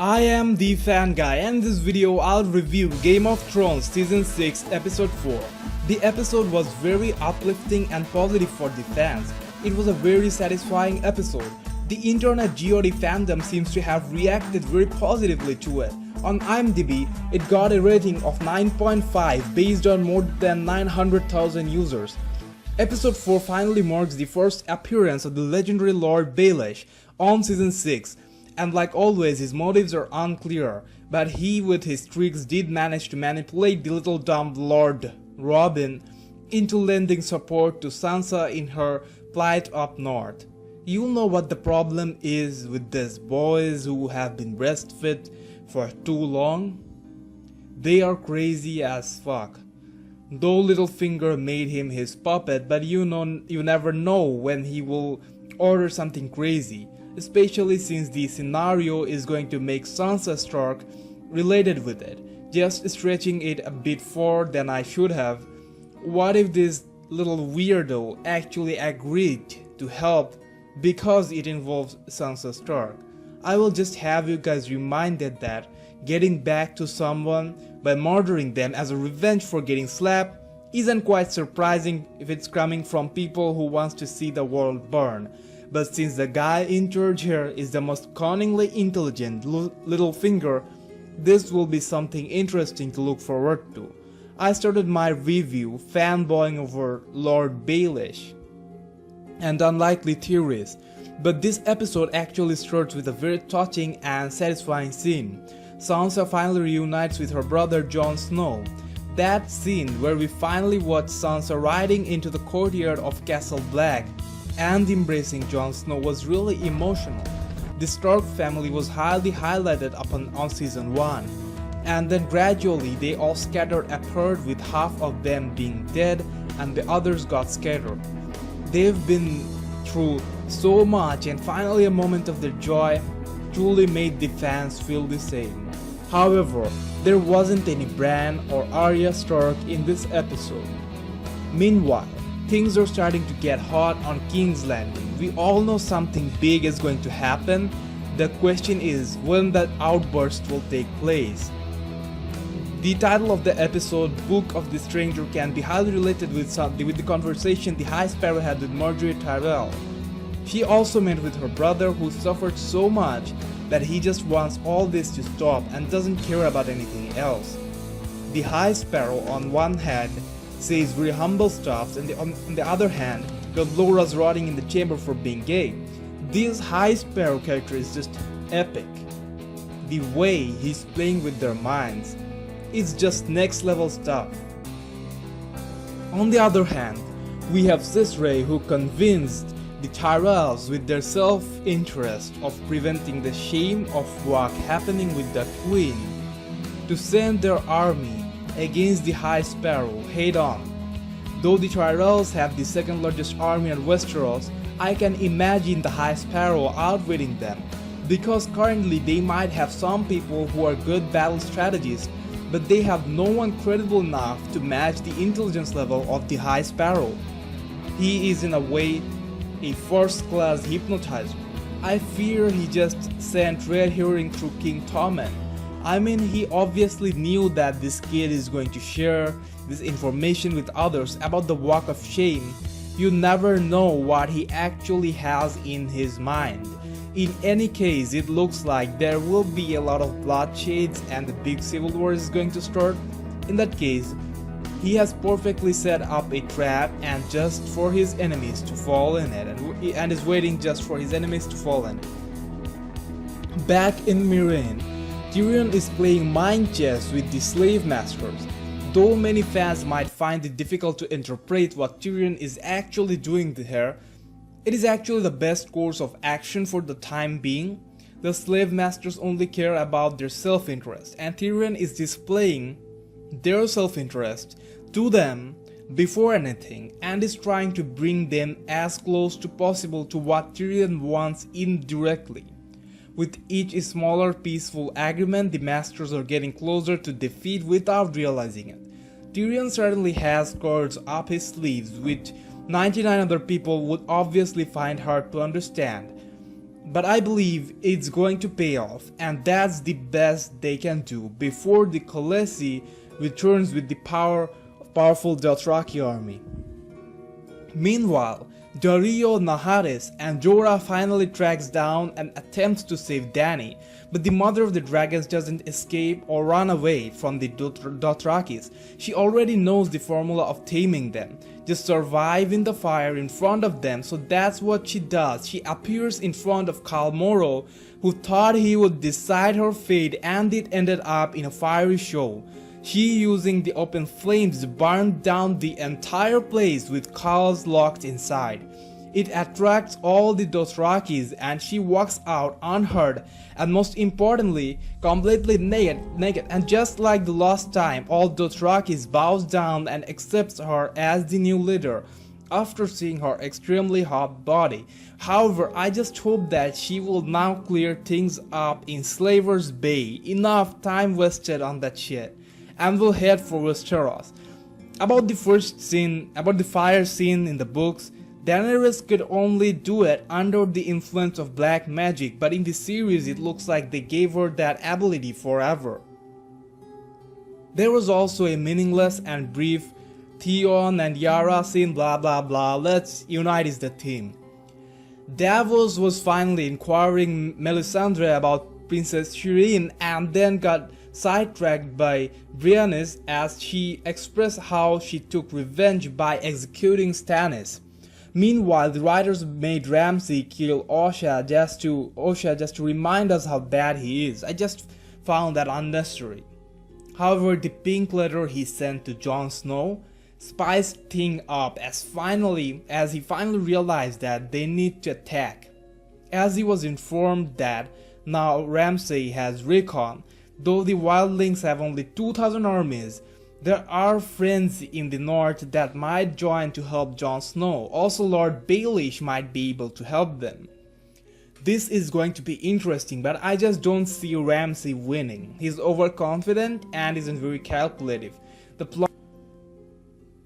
I am the Fan Guy, and in this video I'll review Game of Thrones Season 6 Episode 4. The episode was very uplifting and positive for the fans. It was a very satisfying episode. The internet GOD fandom seems to have reacted very positively to it. On IMDb, it got a rating of 9.5 based on more than 900,000 users. Episode 4 finally marks the first appearance of the legendary Lord Baelish on Season 6. And like always, his motives are unclear, but he with his tricks did manage to manipulate the little dumb Lord Robin into lending support to Sansa in her plight up north. You'll know what the problem is with these boys who have been breastfed for too long. They are crazy as fuck. Though Littlefinger made him his puppet, but you never know when he will order something crazy. Especially since the scenario is going to make Sansa Stark related with it, just stretching it a bit further than I should have. What if this little weirdo actually agreed to help because it involves Sansa Stark? I will just have you guys reminded that getting back to someone by murdering them as a revenge for getting slapped isn't quite surprising if it's coming from people who wants to see the world burn. But since the guy in charge here is the most cunningly intelligent Littlefinger, this will be something interesting to look forward to. I started my review fanboying over Lord Baelish and unlikely theories, but this episode actually starts with a very touching and satisfying scene. Sansa finally reunites with her brother Jon Snow. That scene where we finally watch Sansa riding into the courtyard of Castle Black and embracing Jon Snow was really emotional. The Stark family was highly highlighted on Season 1, and then gradually they all scattered apart with half of them being dead and the others got scattered. They've been through so much, and finally a moment of their joy truly made the fans feel the same. However, there wasn't any Bran or Arya Stark in this episode. Meanwhile, things are starting to get hot on King's Landing. We all know something big is going to happen. The question is when that outburst will take place. The title of the episode, Book of the Stranger, can be highly related with the conversation the High Sparrow had with Marjorie Tyrell. She also met with her brother who suffered so much that he just wants all this to stop and doesn't care about anything else. The High Sparrow on one hand says very humble stuff, and on the other hand got Laura's rotting in the chamber for being gay. This High Sparrow character is just epic. The way he's playing with their minds is just next level stuff. On the other hand, we have Cisray who convinced the Tyrells with their self-interest of preventing the shame of what happening with the Queen to send their army against the High Sparrow head on. Though the Tyrells have the second largest army in Westeros, I can imagine the High Sparrow outwitting them, because currently they might have some people who are good battle strategists, but they have no one credible enough to match the intelligence level of the High Sparrow. He is in a way a first-class hypnotizer. I fear he just sent red herring through King Tommen. I mean, he obviously knew that this kid is going to share this information with others about the walk of shame. You never know what he actually has in his mind. In any case, it looks like there will be a lot of bloodsheds and the big civil war is going to start. In that case, he has perfectly set up a trap and just for his enemies to fall in it, and is waiting just for his enemies to fall in it. Back in Meereen, Tyrion is playing mind chess with the slave masters. Though many fans might find it difficult to interpret what Tyrion is actually doing here, it is actually the best course of action for the time being. The slave masters only care about their self-interest, and Tyrion is displaying their self-interest to them before anything and is trying to bring them as close to possible to what Tyrion wants indirectly. With each smaller peaceful agreement, the masters are getting closer to defeat without realizing it. Tyrion certainly has cards up his sleeves which 99 other people would obviously find hard to understand. But I believe it's going to pay off, and that's the best they can do before the Khaleesi returns with the powerful Dothraki army. Meanwhile, Dario, Naharis, and Jorah finally tracks down and attempts to save Dany, but the mother of the dragons doesn't escape or run away from the Dothrakis. She already knows the formula of taming them. Just survive in the fire in front of them, so that's what she does. She appears in front of Khal Moro, who thought he would decide her fate, and it ended up in a fiery show. She, using the open flames, burned down the entire place with Khals locked inside. It attracts all the Dothrakis and she walks out unhurt and, most importantly, completely naked, and just like the last time, all Dothrakis bows down and accepts her as the new leader after seeing her extremely hot body. However, I just hope that she will now clear things up in Slaver's Bay. Enough time wasted on that shit. And will head for Westeros. About the fire scene in the books, Daenerys could only do it under the influence of black magic, but in the series it looks like they gave her that ability forever. There was also a meaningless and brief Theon and Yara scene, blah blah blah, let's unite is the theme. Davos was finally inquiring Melisandre about Princess Shireen and then got sidetracked by Brienne as she expressed how she took revenge by executing Stannis. Meanwhile, the writers made Ramsey kill Osha just to remind us how bad he is. I just found that unnecessary. However, the pink letter he sent to Jon Snow spiced things up as he finally realized that they need to attack. As he was informed that now Ramsey has recon, though the wildlings have only 2,000 armies, there are friends in the north that might join to help Jon Snow. Also, Lord Baelish might be able to help them. This is going to be interesting, but I just don't see Ramsey winning. He's overconfident and isn't very calculative.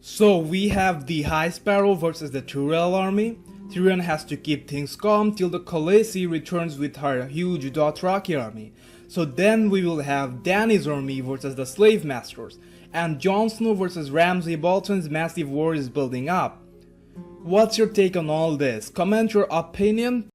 So we have the High Sparrow versus the Tyrell army. Tyrion has to keep things calm till the Khaleesi returns with her huge Dothraki army. So then we will have Dany's army versus the Slave Masters, and Jon Snow versus Ramsey Bolton's massive war is building up. What's your take on all this? Comment your opinion.